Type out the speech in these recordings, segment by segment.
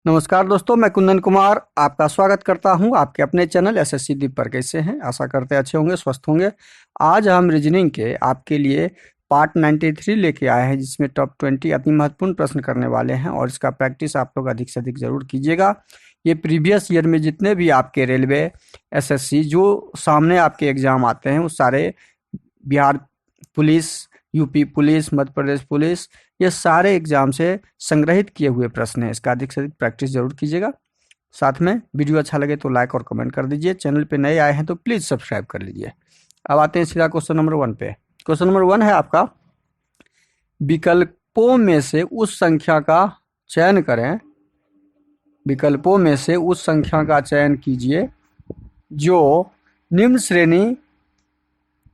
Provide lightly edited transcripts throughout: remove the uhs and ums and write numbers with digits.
नमस्कार दोस्तों, मैं कुंदन कुमार आपका स्वागत करता हूं आपके अपने चैनल एसएससी दीप पर। कैसे हैं? आशा करते अच्छे होंगे, स्वस्थ होंगे। आज हम रीजनिंग के आपके लिए पार्ट 93 लेके आए हैं, जिसमें टॉप 20 अति महत्वपूर्ण प्रश्न करने वाले हैं और इसका प्रैक्टिस आप लोग अधिक से अधिक जरूर कीजिएगा। ये प्रीवियस ईयर में जितने भी आपके रेलवे, एसएससी जो सामने आपके एग्जाम आते हैं, वो सारे Bihar police, UP police, Madhya Pradesh police, ये सारे एग्जाम से संग्रहित किए हुए प्रश्न हैं। इसका अधिक से अधिक प्रैक्टिस जरूर कीजिएगा। साथ में वीडियो अच्छा लगे तो लाइक और कमेंट कर दीजिए। चैनल पे नए आए हैं तो प्लीज़ सब्सक्राइब कर लीजिए। अब आते हैं सीधा क्वेश्चन नंबर 1 पे। क्वेश्चन नंबर 1 है आपका, विकल्पों में से उस संख्या का चयन करें, विकल्पों में से उस संख्या का चयन कीजिए जो निम्न श्रेणी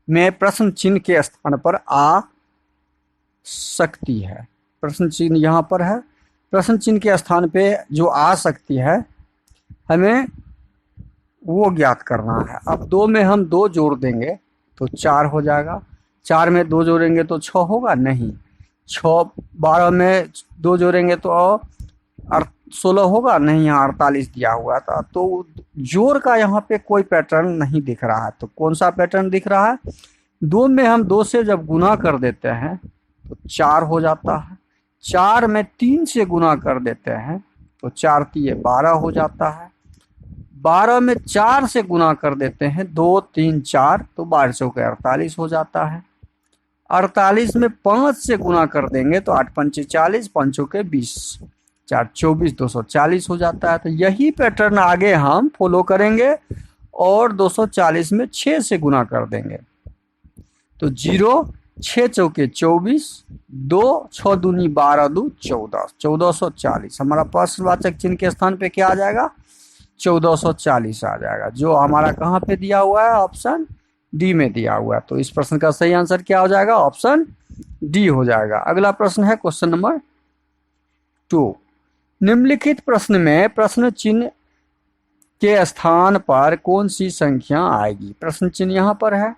में प्रश्न चिन्ह के स्थान पर आ सकती है। प्रश्न चिन्ह यहाँ पर है, प्रश्न चिन्ह के स्थान पे जो आ सकती है हमें वो ज्ञात करना है। अब 2 में हम 2 जोड़ देंगे तो 4 हो जाएगा, 4 में 2 जोड़ेंगे तो 6 होगा नहीं, 6 12 में 2 जोड़ेंगे तो 16 होगा नहीं, यहाँ 48 दिया हुआ था। तो जोड़ का यहाँ पे कोई पैटर्न नहीं दिख रहा है। तो कौन सा पैटर्न दिख रहा है? 2 में हम 2 से जब गुना कर देते हैं तो 4 हो जाता है, 4 में 3 से गुना कर देते हैं तो 4 तिये 12 हो जाता है, 12 में 4 से गुना कर देते हैं 2 3 4 तो 12 चौके 48 हो जाता है, 48 में 5 से गुना कर देंगे तो 8 पंचे 40, 5 चौके 20, 4 24, 240 हो जाता है। तो यही पैटर्न आगे हम फॉलो करेंगे और 240 में 6 से गुना कर देंगे तो 0 6 चौके 24, 2 6 दूनी 12, 2 14, 1440। हमारा प्रश्नवाचक चिन्ह के स्थान पे क्या आ जाएगा? 1440 आ जाएगा, जो हमारा कहाँ पे दिया हुआ है? ऑप्शन डी में दिया हुआ है। तो इस प्रश्न का सही आंसर क्या हो जाएगा? ऑप्शन डी हो जाएगा। अगला प्रश्न है क्वेश्चन नंबर 2। निम्नलिखित प्रश्न में प्रश्न चिन्ह के स्थान पर कौन सी संख्या आएगी? प्रश्न चिन्ह यहाँ पर है।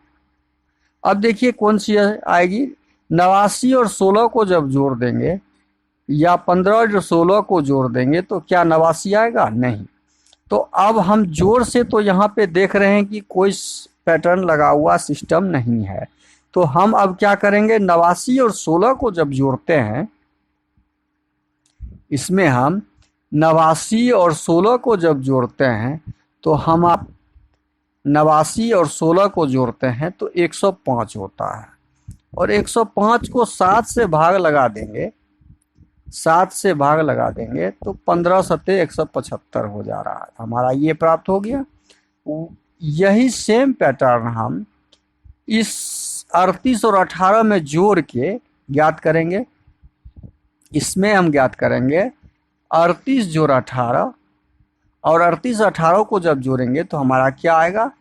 अब देखिए कौन सी आएगी। 89 और 16 को जब जोड़ देंगे या 15 और 16 को जोड़ देंगे तो क्या 89 आएगा? नहीं। तो अब हम जोड़ से तो यहाँ पे देख रहे हैं कि कोई पैटर्न लगा हुआ सिस्टम नहीं है। तो हम अब क्या करेंगे? 89 और 16 को जब जोड़ते हैं, इसमें हम 89 और 16 को जब जोड़ते हैं तो हम आप 89 और 16 को जोड़ते हैं तो 105 होता है, और 105 को 7 से भाग लगा देंगे, 7 से भाग लगा देंगे तो 15 सत्ते 175 हो जा रहा है। हमारा ये प्राप्त हो गया। यही सेम पैटर्न हम इस 38 और 18 में जोड़ के ज्ञात करेंगे। इसमें हम ज्ञात करेंगे 38 जोड़ 18, और 38 18 को जब जोड़ेंगे तो हमारा क्या आएगा?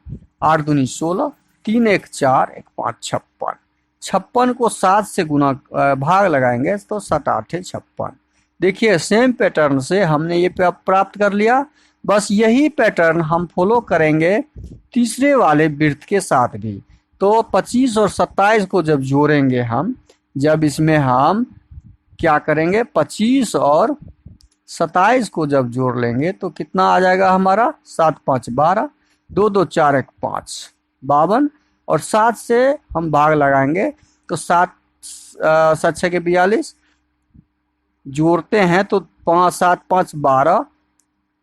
8 दूनी 16, 3 1 4 1 5 56, 56 को 7 से गुना भाग लगाएंगे तो 7 8 56। देखिए सेम पैटर्न से हमने ये प्राप्त कर लिया। बस यही पैटर्न हम फॉलो करेंगे तीसरे वाले वृत्त के साथ भी। तो 25 और 27 को जब जोड़ेंगे हम, जब इसमें हम क्या करेंगे? 25 और 27 को जब जोड़ लेंगे तो कितना आ जाएगा हमारा? 7 5 12, 2 2 4 1 5 52, और 7 से हम भाग लगाएंगे तो 7 7 6 के 42 जोड़ते हैं तो 5 7 5 12,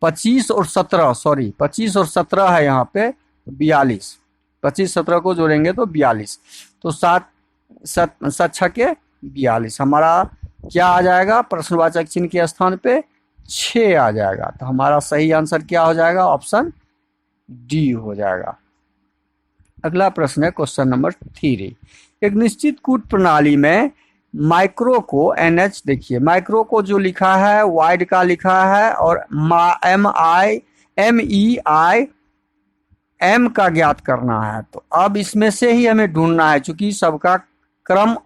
25 और 17, सॉरी 25 और 17 है यहाँ पे 42, 25 17 को जोड़ेंगे तो 42, तो 7 7 6 के 42 हमारा क्या आ जाएगा? प्रश्नवाचक चिन्ह के स्थान पे 6 आ जाएगा। तो हमारा सही आंसर क्या हो जाएगा? ऑप्शन डी हो जाएगा। अगला प्रश्न है क्वेश्चन नंबर 3। एक निश्चित कूट प्रणाली में माइक्रो को NH, देखिए माइक्रो को जो लिखा है वाइड का लिखा है, और MEIM का ज्ञात करना है। तो अब इसमें से ही हमें ढूंढना है, चूंकि सबका क्रम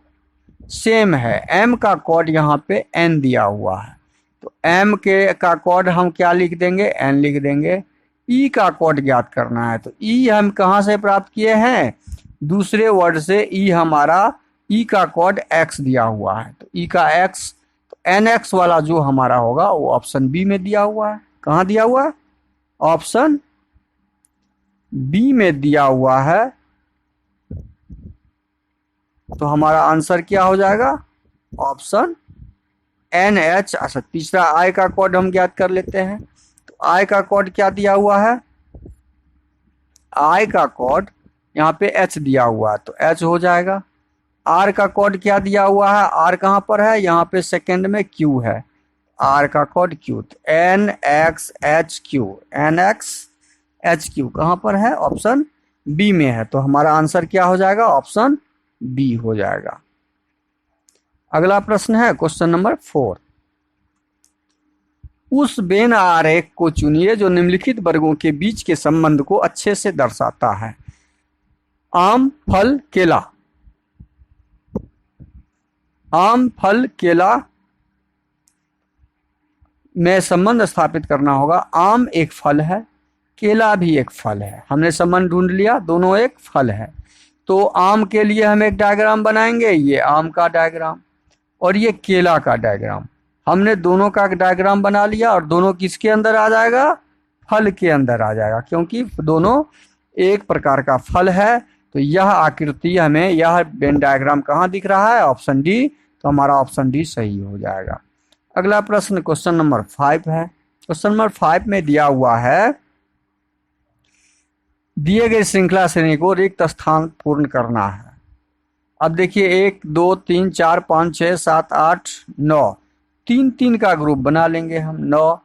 सेम है। M का कोड यहाँ पे N दिया हुआ है, तो M के का कोड हम क्या लिख देंगे? N लिख देंगे। E का कोड ज्ञात करना है, तो E हम कहाँ से प्राप्त किए हैं? दूसरे वर्ड से। E हमारा, E का कोड X दिया हुआ है, तो E का X, तो NX वाला जो हमारा होगा वो ऑप्शन बी में दिया हुआ है। कहाँ दिया हुआ है? ऑप्शन बी में दिया हुआ है। तो हमारा आंसर क्या हो जाएगा? Option NH। अच्छा, तीसरा I का कोड हम ज्ञात कर लेते हैं। तो I का कोड क्या दिया हुआ है? I का कोड यहाँ पे H दिया हुआ है, तो H हो जाएगा। R का कोड क्या दिया हुआ है? R कहाँ पर है? यहाँ पे सेकंड में Q है। R का कोड Q, तो NXHQ, NXHQ कहाँ पर है? ऑप्शन बी में है। तो हमारा आंसर क्या हो जाएगा? ऑप्शन बी हो जाएगा। अगला प्रश्न है क्वेश्चन नंबर 4। उस वेन आरेख को चुनिए जो निम्नलिखित वर्गों के बीच के संबंध को अच्छे से दर्शाता है। आम, फल, केला। आम, फल, केला में संबंध स्थापित करना होगा। आम एक फल है, केला भी एक फल है। हमने संबंध ढूंढ लिया, दोनों एक फल है। तो आम के लिए हम एक डायग्राम बनाएंगे, ये आम का डायग्राम, और ये केला का डायग्राम। हमने दोनों का डायग्राम बना लिया, और दोनों किसके अंदर आ जाएगा? फल के अंदर आ जाएगा, क्योंकि दोनों एक प्रकार का फल है। तो यह आकृति हमें, यह वेन डायग्राम कहाँ दिख रहा है? Option D. तो हमारा ऑप्शन डी सही हो जाएगा। अगला प्रश्न क्वेश्चन नंबर 5 है। क्वेश्चन नंबर 5 में दिया हुआ है, दिए गए श्रृंखला श्रेणी को रिक्त स्थान पूर्ण करना है। अब देखिए 1 2 3 4 5 6 7 8 9, 3 3 का ग्रुप बना लेंगे हम, 9।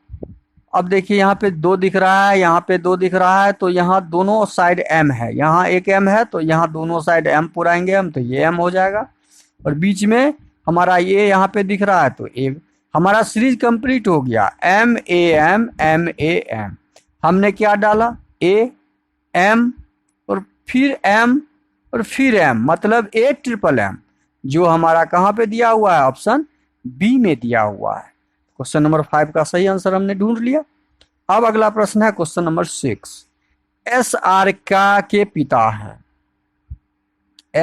अब देखिए यहाँ पे 2 दिख रहा है, यहाँ पे 2 दिख रहा है, तो यहाँ दोनों साइड M है, यहाँ एक M है, तो यहाँ दोनों साइड M पुराएंगे हम, तो ये M हो जाएगा। और बीच में हमारा ये यहाँ पे दिख रहा है, तो एक हमारा सीरीज कंप्लीट हो गया। MAM MAM, हमने क्या डाला? A M और फिर M और फिर M, मतलब A MM, जो हमारा कहाँ पे दिया हुआ है? ऑप्शन बी में दिया हुआ है। क्वेश्चन नंबर 5 का सही आंसर हमने ढूंढ लिया। अब अगला प्रश्न है क्वेश्चन नंबर 6। SR का के पिता है।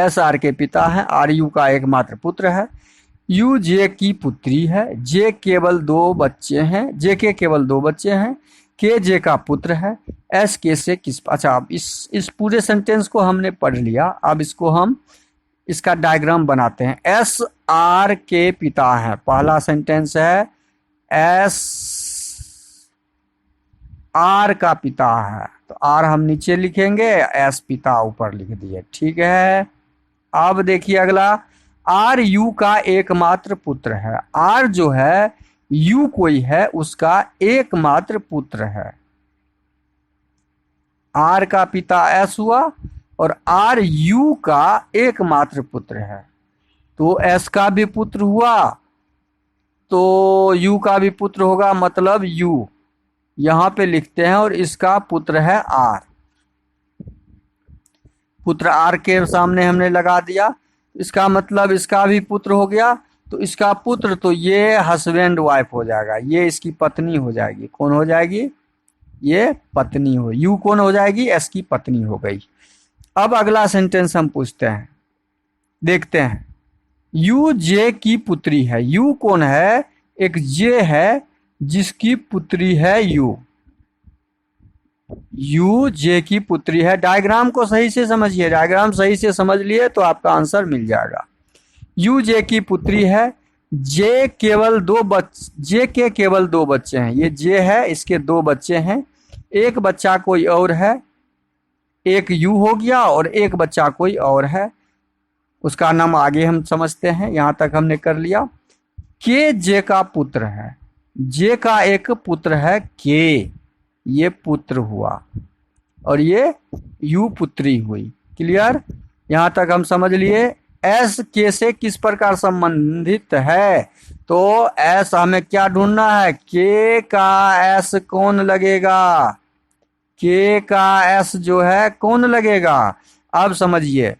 SR के पिता है, RU का एकमात्र पुत्र है, UJ की पुत्री है, J केवल 2 बच्चे हैं, JK केवल 2 बच्चे हैं, KJ का पुत्र है, SK से किस। अच्छा, अब इस पूरे सेंटेंस को हमने पढ़ लिया। अब इसको हम इसका डायग्राम बनाते हैं। SR के पिता है, पहला सेंटेंस है SR का पिता है, तो R हम नीचे लिखेंगे, S पिता ऊपर लिख दिए, ठीक है। अब देखिए अगला, RU का एकमात्र पुत्र है। R जो है, U कोई है, उसका एकमात्र पुत्र है। R का पिता S हुआ और RU का एकमात्र पुत्र है, तो S का भी पुत्र हुआ, तो U का भी पुत्र होगा, मतलब U यहाँ पे लिखते हैं, और इसका पुत्र है R। पुत्र R के सामने हमने लगा दिया, इसका मतलब इसका भी पुत्र हो गया, तो इसका पुत्र, तो ये हस्बैंड वाइफ हो जाएगा, ये इसकी पत्नी हो जाएगी। कौन हो जाएगी? ये पत्नी हो, यू कौन हो जाएगी? एस की पत्नी हो गई। अब अगला सेंटेंस हम पूछते हैं, देखते हैं। यू जे की पुत्री है। यू कौन है? एक जे है जिसकी पुत्री है यू। यू जे की पुत्री है। डायग्राम को सही से समझिए, डायग्राम सही से समझ लिए तो आपका आंसर मिल जाएगा। यू जे की पुत्री है, जे के केवल 2 बच्चे हैं। ये जे है, इसके 2 बच्चे हैं, एक बच्चा कोई और है, एक यू हो गया, और एक बच्चा कोई और है, उसका नाम आगे हम समझते हैं। यहां तक हमने कर लिया। के जे का पुत्र है, जे का एक पुत्र है के, ये पुत्र हुआ, और ये यू पुत्री हुई। क्लियर? यहां तक हम समझ लिए। एस के से किस प्रकार संबंधित है? तो एस हमें क्या ढूंढना है? के का एस कौन लगेगा? के का एस जो है कौन लगेगा? अब समझिए,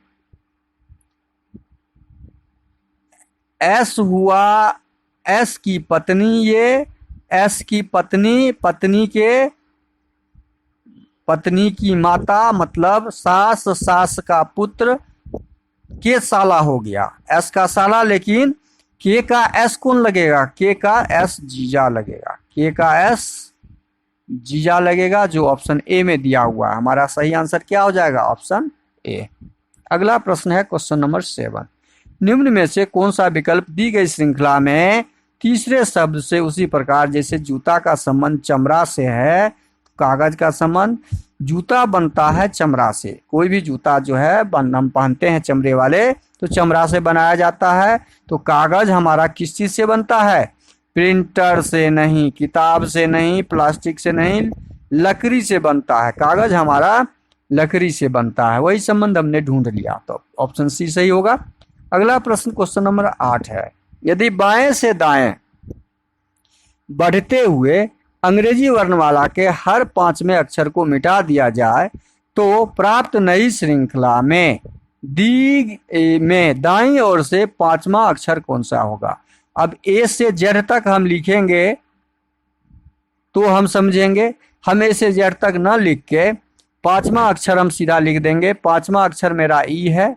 एस हुआ एस की पत्नी, ये एस की पत्नी, पत्नी की माता, मतलब सास, सास का पुत्र, के साला हो गया, एस का साला, लेकिन के का एस कौन लगेगा? के का एस जीजा लगेगा, के का एस जीजा लगेगा, जो ऑप्शन ए में दिया हुआ है। हमारा सही आंसर क्या हो जाएगा? Option A. अगला प्रश्न है क्वेश्चन नंबर 7। निम्न में से कौन सा विकल्प दी गई श्रृंखला में तीसरे शब्द से उसी प्रकार, जैसे जूता का संबंध चमड़ा से है, कागज का संबंध, जूता बनता है चमड़ा से। कोई भी जूता जो है हम पहनते हैं चमड़े वाले, तो चमड़ा से बनाया जाता है। तो कागज हमारा किस चीज से बनता है? प्रिंटर से नहीं, किताब से नहीं, प्लास्टिक से नहीं, लकड़ी से बनता है। कागज हमारा लकड़ी से बनता है। वही संबंध हमने ढूंढ लिया, तो ऑप्शन सी सही होगा। अगला प्रश्न क्वेश्चन नंबर 8 है। यदि बाएं से दाएं बढ़ते हुए अंग्रेजी वर्णमाला के हर 5वें अक्षर को मिटा दिया जाए तो प्राप्त नई श्रृंखला में दाईं ओर से 5वां अक्षर कौन सा होगा? अब ए से जेड तक हम लिखेंगे तो हम समझेंगे। हम ए से जेड तक ना लिख के 5वां अक्षर हम सीधा लिख देंगे। 5वां अक्षर मेरा ई है,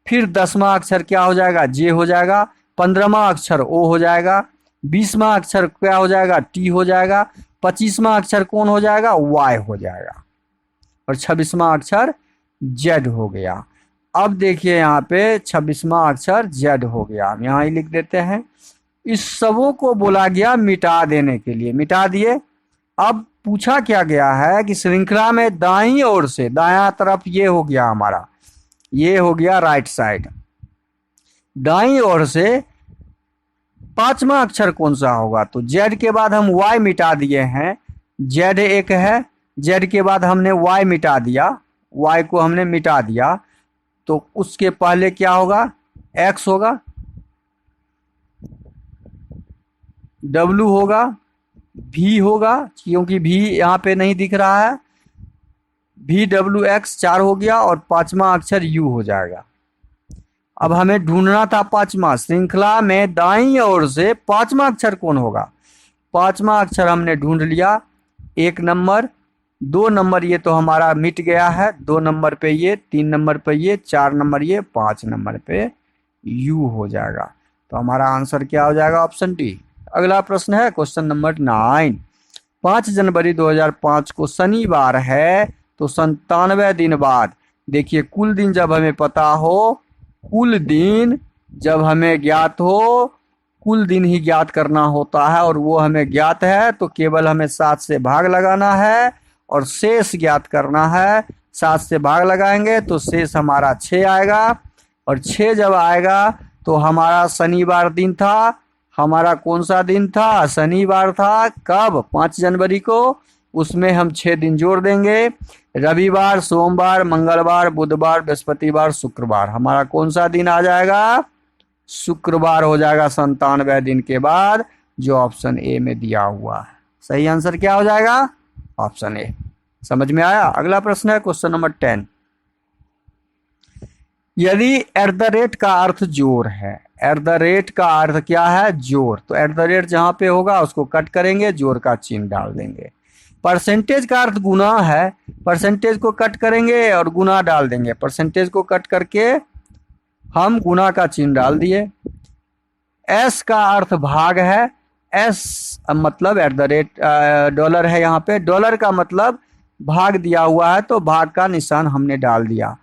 फिर 10वां अक्षर क्या हो जाएगा? जे हो जाएगा। 15वां अक्षर ओ हो जाएगा। 20वां अक्षर क्या हो जाएगा? टी हो जाएगा। 25वां अक्षर कौन हो जाएगा? वाई हो जाएगा। और 26वां अक्षर जेड हो गया। अब देखिए यहाँ पे 26वां अक्षर जेड हो गया, हम यहाँ ही लिख देते हैं। इस सबों को बोला गया मिटा देने के लिए, मिटा दिए। अब पूछा क्या गया है कि श्रृंखला में दाईं ओर से, दायां तरफ ये हो गया हमारा, ये हो गया राइट साइड, दाईं ओर से 5वां अक्षर कौन सा होगा? तो जेड के बाद हम वाई मिटा दिए हैं, जेड एक है, जेड के बाद हमने वाई मिटा दिया, वाई को हमने मिटा दिया, तो उसके पहले क्या होगा? एक्स होगा, डब्लू होगा, भी होगा, क्योंकि भी यहाँ पे नहीं दिख रहा है, भी डब्लू एक्स 4 हो गया, और 5वां अक्षर यू हो जाएगा। अब हमें ढूंढना था 5वां। श्रृंखला में दाईं ओर से 5वां अक्षर कौन होगा? 5वां अक्षर हमने ढूंढ लिया। 1 नंबर, 2 नंबर ये तो हमारा मिट गया है, 2 नंबर पे ये, 3 नंबर पे ये, 4 नंबर ये, 5 नंबर पे यू हो जाएगा। तो हमारा आंसर क्या हो जाएगा? Option D. अगला प्रश्न है क्वेश्चन नंबर 9। 5 जनवरी 2005 को शनिवार है, तो 97 दिन बाद, देखिए कुल दिन जब हमें पता हो, कुल दिन जब हमें ज्ञात हो, कुल दिन ही ज्ञात करना होता है, और वो हमें ज्ञात है तो केवल हमें 7 से भाग लगाना है और शेष ज्ञात करना है। 7 से भाग लगाएंगे तो शेष हमारा 6 आएगा, और 6 जब आएगा तो हमारा शनिवार दिन था। हमारा कौन सा दिन था? शनिवार था। कब? 5 जनवरी को। उसमें हम 6 दिन जोड़ देंगे, रविवार, सोमवार, मंगलवार, बुधवार, बृहस्पतिवार, शुक्रवार। हमारा कौन सा दिन आ जाएगा? शुक्रवार हो जाएगा 97 दिन के बाद, जो ऑप्शन ए में दिया हुआ है। सही आंसर क्या हो जाएगा? Option A. समझ में आया? अगला प्रश्न है क्वेश्चन नंबर 10। यदि एट द रेट का अर्थ जोर है, एट द रेट का अर्थ क्या है? जोर। तो एट द रेट जहां पे होगा उसको कट करेंगे, जोर का चिन्ह डाल देंगे। परसेंटेज का अर्थ गुना है, परसेंटेज को कट करेंगे और गुना डाल देंगे। परसेंटेज को कट करके हम गुना का चिन्ह डाल दिए। एस का अर्थ भाग है, एस मतलब एट द रेट डॉलर है, यहाँ पे डॉलर का मतलब भाग दिया हुआ है, तो भाग का निशान हमने डाल दिया।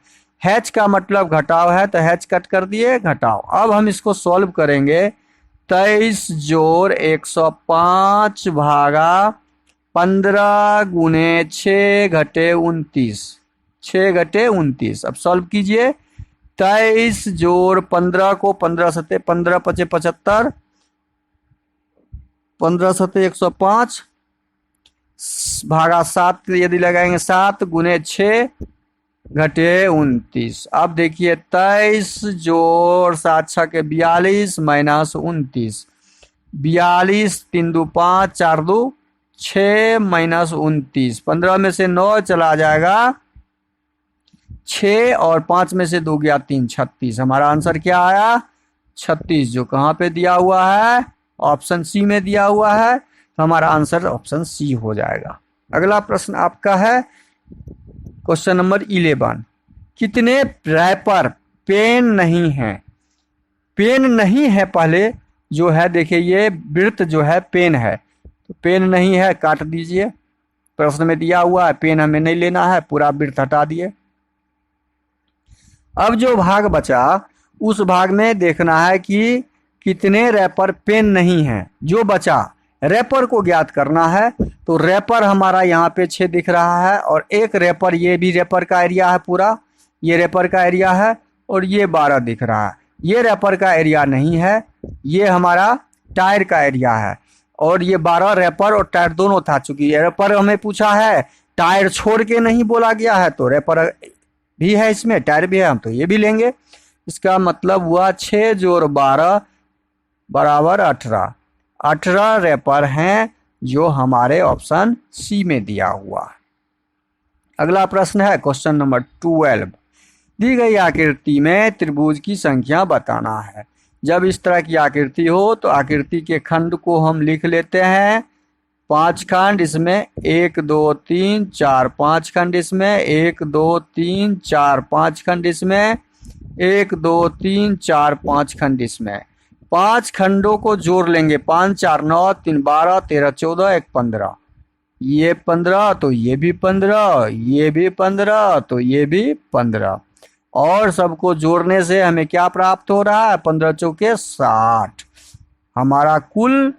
हैच का मतलब घटाव है, तो हैच कट कर दिए, घटाव। अब हम इसको सॉल्व करेंगे। 23 जोड़ 105 भागा 15 गुने 6 घटे 29, 6 घटे 29। अब सॉल्व कीजिए। 23 जोड़ 15 को 15 सते 15 पचे 75, 15 सते 105 भागा 7 यदि लगाएंगे 7 गुने 6 घटे 29। अब देखिए 23 जोड़ 7 6 के 42 माइनस 29, 42 3 2 5 4 2 6 माइनस 29, 15 में से 9 चला जाएगा, 6 और 5 में से 2 गया 3, 36। हमारा आंसर क्या आया? 36, जो कहाँ पे दिया हुआ है? ऑप्शन सी में दिया हुआ है। तो हमारा आंसर ऑप्शन सी हो जाएगा। अगला प्रश्न आपका है क्वेश्चन नंबर 11। कितने रैपर पेन नहीं है? पेन नहीं है पहले जो है देखिए ये वृत्त जो है पेन है, तो पेन नहीं है, काट दीजिए। प्रश्न में दिया हुआ है, पेन हमें नहीं लेना है, पूरा वृत्त हटा दिए। अब जो भाग बचा उस भाग में देखना है कि कितने रैपर पेन नहीं है। जो बचा रैपर को ज्ञात करना है, तो रैपर हमारा यहाँ पे 6 दिख रहा है, और एक रैपर, ये भी रैपर का एरिया है पूरा, ये रैपर का एरिया है, और ये 12 दिख रहा है। ये रैपर का एरिया नहीं है, ये हमारा टायर का एरिया है, और ये 12 रैपर और टायर दोनों था। चूंकि रैपर हमें पूछा है, टायर छोड़ के नहीं बोला गया है, तो रैपर भी है इसमें, टायर भी है, हम तो ये भी लेंगे। इसका मतलब हुआ 6 जोड़ 12 बराबर 18। 18 रैपर हैं जो हमारे ऑप्शन सी में दिया हुआ है। अगला प्रश्न है क्वेश्चन नंबर 12। दी गई आकृति में त्रिभुज की संख्या बताना है। जब इस तरह की आकृति हो तो आकृति के खंड को हम लिख लेते हैं 5 खंड, इसमें 1 2 3 4 5 खंड, इसमें 1 2 3 4 5 खंड, इसमें 1 2 3 4 5 खंड, इसमें 5 खंडों को जोड़ लेंगे। 5 4 9 3 12 13 14 1 15, ये 15 तो ये भी 15, ये भी 15 तो ये भी 15, और सबको जोड़ने से हमें क्या प्राप्त हो रहा है? 15 चौके 60। हमारा कुल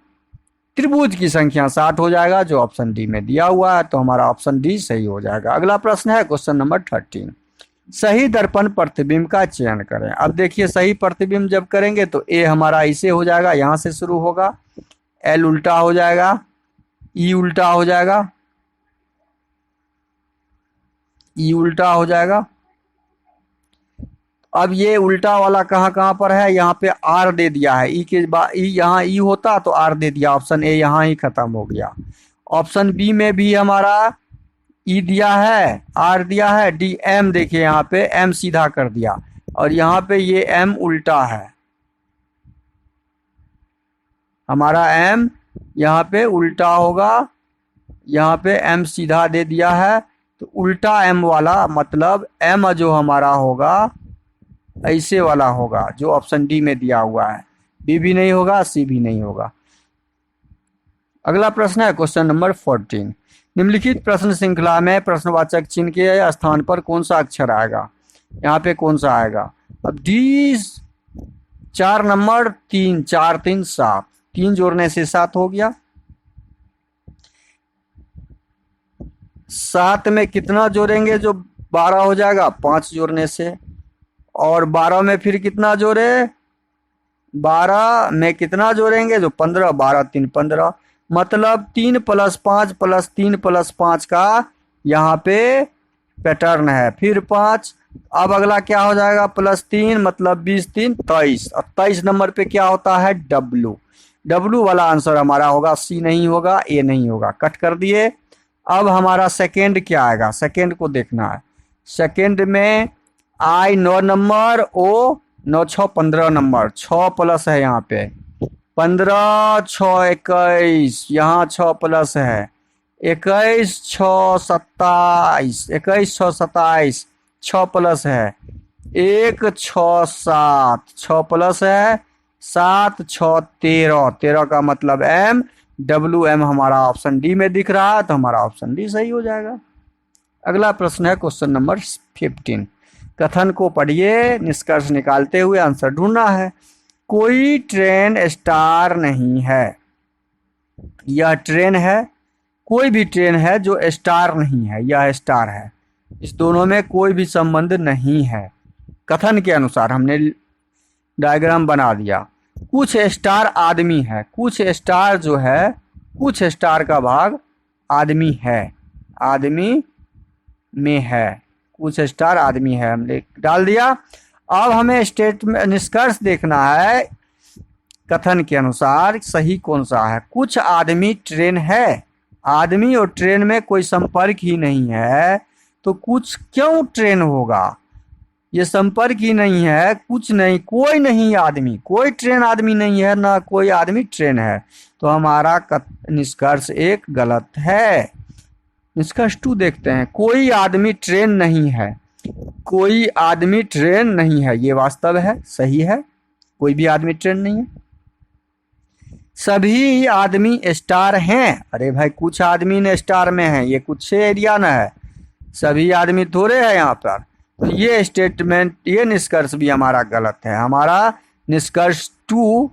त्रिभुज की संख्या 60 हो जाएगा, जो ऑप्शन डी में दिया हुआ है, तो हमारा ऑप्शन डी सही हो जाएगा। अगला प्रश्न है क्वेश्चन नंबर 13। सही दर्पण प्रतिबिंब का चयन करें। अब देखिए सही प्रतिबिंब जब करेंगे तो ए हमारा ऐसे हो जाएगा, यहां से शुरू होगा, एल उल्टा हो जाएगा, ई उल्टा हो जाएगा, ई उल्टा हो जाएगा। अब ये उल्टा वाला कहाँ कहाँ पर है? यहाँ पे आर दे दिया है, ई के बाद ई, यहाँ ई होता तो आर दे दिया, ऑप्शन ए यहाँ ही खत्म हो गया। ऑप्शन बी में भी हमारा ई दिया है, आर दिया है, डी एम, देखिए यहाँ पे एम सीधा कर दिया, और यहाँ पे ये एम उल्टा है, हमारा एम यहाँ पे उल्टा होगा, यहाँ पे एम सीधा दे दिया है, तो उल्टा एम वाला मतलब एम जो हमारा होगा ऐसे वाला होगा, जो ऑप्शन डी में दिया हुआ है। बी भी नहीं होगा, सी भी नहीं होगा। अगला प्रश्न है क्वेश्चन नंबर 14। निम्नलिखित प्रश्न श्रृंखला में प्रश्नवाचक चिन्ह के स्थान पर कौन सा अक्षर आएगा? यहाँ पे कौन सा आएगा? अब डी 4 नंबर 3 4 3 7, 3 जोड़ने से 7 हो गया। 7 में कितना जोड़ेंगे जो 12 हो जाएगा? 5 जोड़ने से। और 12 में फिर कितना जोड़े? 12 में कितना जोड़ेंगे जो 15, 12 3 15, मतलब 3 + 5 + 3 + 5 का यहाँ पे पैटर्न है। फिर 5, अब अगला क्या हो जाएगा? +3 मतलब 20 3 23, और 23 नंबर पे क्या होता है? डब्लू। डब्लू वाला आंसर हमारा होगा, सी नहीं होगा, ए नहीं होगा, कट कर दिए। अब हमारा सेकेंड क्या आएगा? सेकेंड को देखना है। सेकेंड में आई 9 नंबर, ओ 9 6 15 नंबर, 6 प्लस है यहाँ पे, 15 6 21, यहाँ 6 प्लस है, 21 6 27, 21 6 27, 6 प्लस है, 1 6 7, 6 प्लस है, 7 6 13, 13 का मतलब एम, डब्ल्यू एम हमारा ऑप्शन डी में दिख रहा है, तो हमारा ऑप्शन डी सही हो जाएगा। अगला प्रश्न है क्वेश्चन नंबर 15। कथन को पढ़िए, निष्कर्ष निकालते हुए आंसर ढूंढना है। कोई ट्रेन स्टार नहीं है। यह ट्रेन है, कोई भी ट्रेन है जो स्टार नहीं है, यह स्टार है। इस दोनों में कोई भी संबंध नहीं है। कथन के अनुसार हमने डायग्राम बना दिया। कुछ स्टार आदमी है, कुछ स्टार जो है, कुछ स्टार का भाग आदमी है, आदमी में है, कुछ स्टार आदमी है, हमने डाल दिया। अब हमें स्टेटमेंट निष्कर्ष देखना है, कथन के अनुसार सही कौन सा है। कुछ आदमी ट्रेन है, आदमी और ट्रेन में कोई संपर्क ही नहीं है, तो कुछ क्यों ट्रेन होगा? ये संपर्क ही नहीं है, कुछ नहीं, कोई नहीं आदमी, कोई ट्रेन आदमी नहीं है, ना कोई आदमी ट्रेन है, तो हमारा निष्कर्ष 1 गलत है। निष्कर्ष 2 देखते हैं। कोई आदमी ट्रेन नहीं है, कोई आदमी ट्रेन नहीं है, ये वास्तव है, सही है, कोई भी आदमी ट्रेन नहीं है। सभी आदमी स्टार हैं। अरे भाई कुछ आदमी ने स्टार में है, ये कुछ से एरिया न है, सभी आदमी थोड़े हैं यहाँ पर। तो ये स्टेटमेंट, ये निष्कर्ष भी हमारा गलत है। हमारा निष्कर्ष 2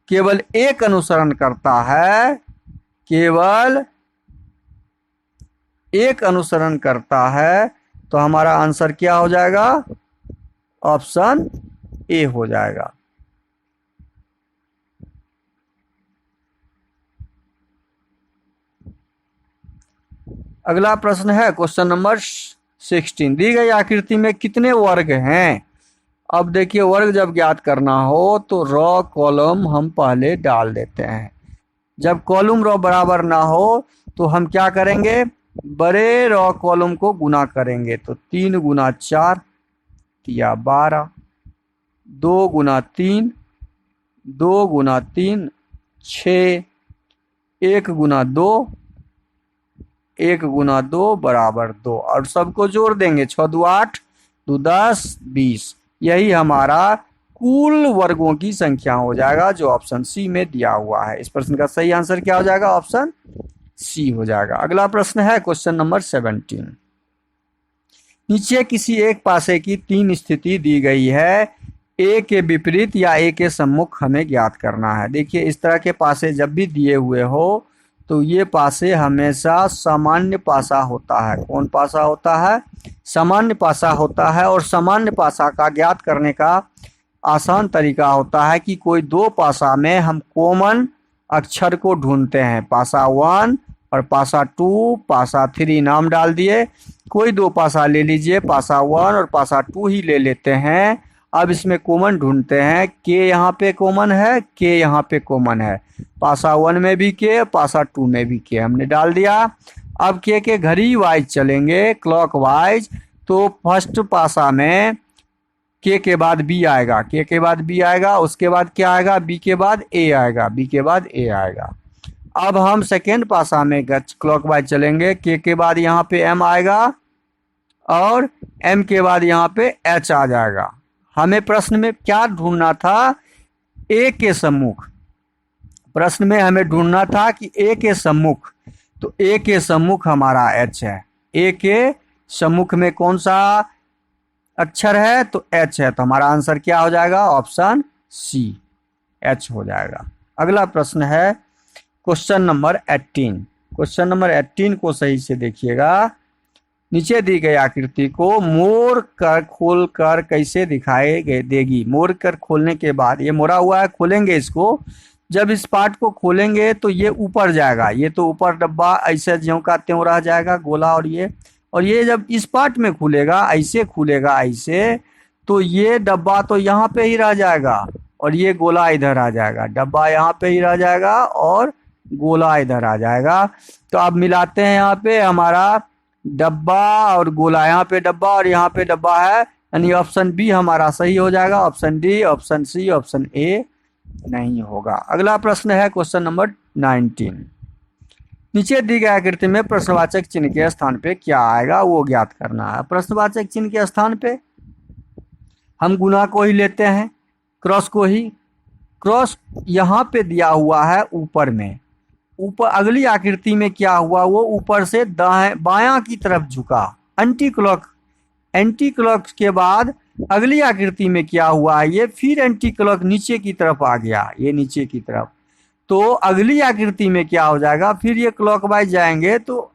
केवल एक अनुसरण करता है, केवल एक अनुसरण करता है। तो हमारा आंसर क्या हो जाएगा? ऑप्शन ए हो जाएगा। अगला प्रश्न है क्वेश्चन नंबर 16। दी गई आकृति में कितने वर्ग हैं? अब देखिए, वर्ग जब ज्ञात करना हो तो रो कॉलम हम पहले डाल देते हैं। जब कॉलम रो बराबर ना हो तो हम क्या करेंगे? बड़े रो कॉलम को गुना करेंगे। तो 3 गुना 4 या 12, 2 गुना 3, 2 गुना 3 6, 1 गुना 2, 1 गुना 2 बराबर 2, और सबको जोड़ देंगे। 6 2 8, 2 10 20। यही हमारा कुल वर्गों की संख्या हो जाएगा, जो ऑप्शन सी में दिया हुआ है। इस प्रश्न का सही आंसर क्या हो जाएगा? ऑप्शन सी हो जाएगा। अगला प्रश्न है क्वेश्चन नंबर 17। नीचे किसी एक पासे की 3 स्थिति दी गई है, ए के विपरीत या ए के सम्मुख हमें ज्ञात करना है। देखिए, इस तरह के पासे जब भी दिए हुए हो तो ये पासे हमेशा सामान्य पासा होता है। कौन पासा होता है? सामान्य पासा होता है। और सामान्य पासा का ज्ञात करने का आसान तरीका होता है कि कोई दो पासा में हम कॉमन अक्षर को ढूंढते हैं। पासा 1 और पासा 2, पासा 3 नाम डाल दिए। कोई दो पासा ले लीजिए, पासा 1 और पासा 2 ही ले लेते हैं। अब इसमें कॉमन ढूंढते हैं। के यहाँ पे कॉमन है, के यहाँ पे कॉमन है। पासा 1 में भी के, पासा 2 में भी के हमने डाल दिया। अब के घड़ी वाइज चलेंगे, क्लॉक वाइज। तो फर्स्ट पासा में के बाद बी आएगा, के बाद बी आएगा, उसके बाद क्या आएगा? बी के बाद ए आएगा, बी के बाद ए आएगा। अब हम सेकेंड पासा में क्लॉक वाइज चलेंगे। के बाद यहाँ पे एम आएगा और एम के बाद यहाँ पे एच आ जाएगा। हमें प्रश्न में क्या ढूंढना था? ए के सम्मुख। प्रश्न में हमें ढूंढना था कि ए के सम्मुख। तो ए के सम्मुख हमारा एच है। ए के सम्मुख में कौन सा अक्षर है? तो एच है। तो हमारा आंसर क्या हो जाएगा? ऑप्शन सी, एच हो जाएगा। अगला प्रश्न है क्वेश्चन नंबर 18। क्वेश्चन नंबर 18 को सही से देखिएगा। नीचे दी गई आकृति को मोड़ कर खोल कर कैसे दिखाई देगी? मोड़ कर खोलने के बाद, ये मोड़ा हुआ है, खोलेंगे इसको। जब इस पार्ट को खोलेंगे तो ये ऊपर जाएगा। ये तो ऊपर डब्बा ऐसे ज्यों का त्यों रह जाएगा, गोला। और ये जब इस पार्ट में खुलेगा, ऐसे खुलेगा ऐसे, तो ये डब्बा तो यहाँ पे ही रह जाएगा और ये गोला इधर आ जाएगा। डब्बा यहाँ पे ही रह जाएगा और गोला इधर आ जाएगा। तो अब मिलाते हैं, यहाँ पे हमारा डब्बा और गोला, यहाँ पे डब्बा और यहाँ पे डब्बा है, यानी ऑप्शन बी हमारा सही हो जाएगा। Option D, option C, option A नहीं होगा। अगला प्रश्न है क्वेश्चन नंबर 19। नीचे दी गई आकृति में प्रश्नवाचक चिन्ह के स्थान पे क्या आएगा, वो ज्ञात करना है। प्रश्नवाचक चिन्ह के स्थान पे हम गुना को ही लेते हैं, क्रॉस को ही। क्रॉस यहाँ पे दिया हुआ है ऊपर में। ऊपर अगली आकृति में क्या हुआ? वो ऊपर से दाएं बायां की तरफ झुका, एंटी क्लॉक। एंटी क्लॉक के बाद अगली आकृति में क्या हुआ है? ये फिर एंटी क्लॉक नीचे की तरफ आ गया, ये नीचे की तरफ। तो अगली आकृति में क्या हो जाएगा? फिर ये क्लॉकवाइज जाएंगे तो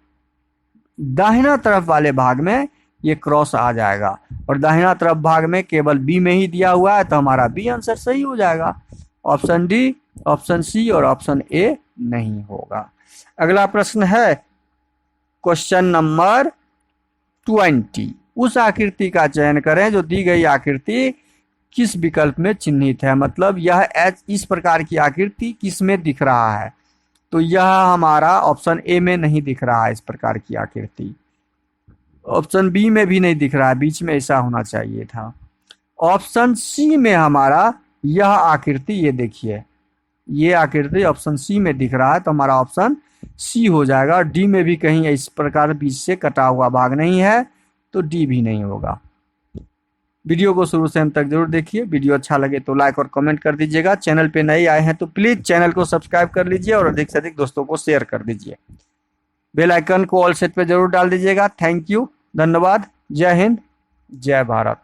दाहिना तरफ वाले भाग में ये क्रॉस आ जाएगा, और दाहिना तरफ भाग में केवल बी में ही दिया हुआ है। तो हमारा बी आंसर सही हो जाएगा। ऑप्शन डी, ऑप्शन सी और ऑप्शन ए नहीं होगा। अगला प्रश्न है क्वेश्चन नंबर 20। उस आकृति का चयन करें जो दी गई आकृति किस विकल्प में चिन्हित है। मतलब यह एच, इस प्रकार की आकृति किस में दिख रहा है? तो यह हमारा ऑप्शन ए में नहीं दिख रहा है। इस प्रकार की आकृति ऑप्शन बी में भी नहीं दिख रहा है, बीच में ऐसा होना चाहिए था। ऑप्शन सी में हमारा यह आकृति, ये देखिए, ये आकृति ऑप्शन सी में दिख रहा है। तो हमारा ऑप्शन सी हो जाएगा। डी में भी कहीं इस प्रकार बीच से कटा हुआ भाग नहीं है, तो डी भी नहीं होगा। वीडियो को शुरू से अंत तक जरूर देखिए। वीडियो अच्छा लगे तो लाइक और कमेंट कर दीजिएगा। चैनल पे नए आए हैं तो प्लीज़ चैनल को सब्सक्राइब कर लीजिए और अधिक से अधिक दोस्तों को शेयर कर दीजिए। बेल आइकन को ऑल सेट पे जरूर डाल दीजिएगा। थैंक यू, धन्यवाद, जय हिंद, जय भारत।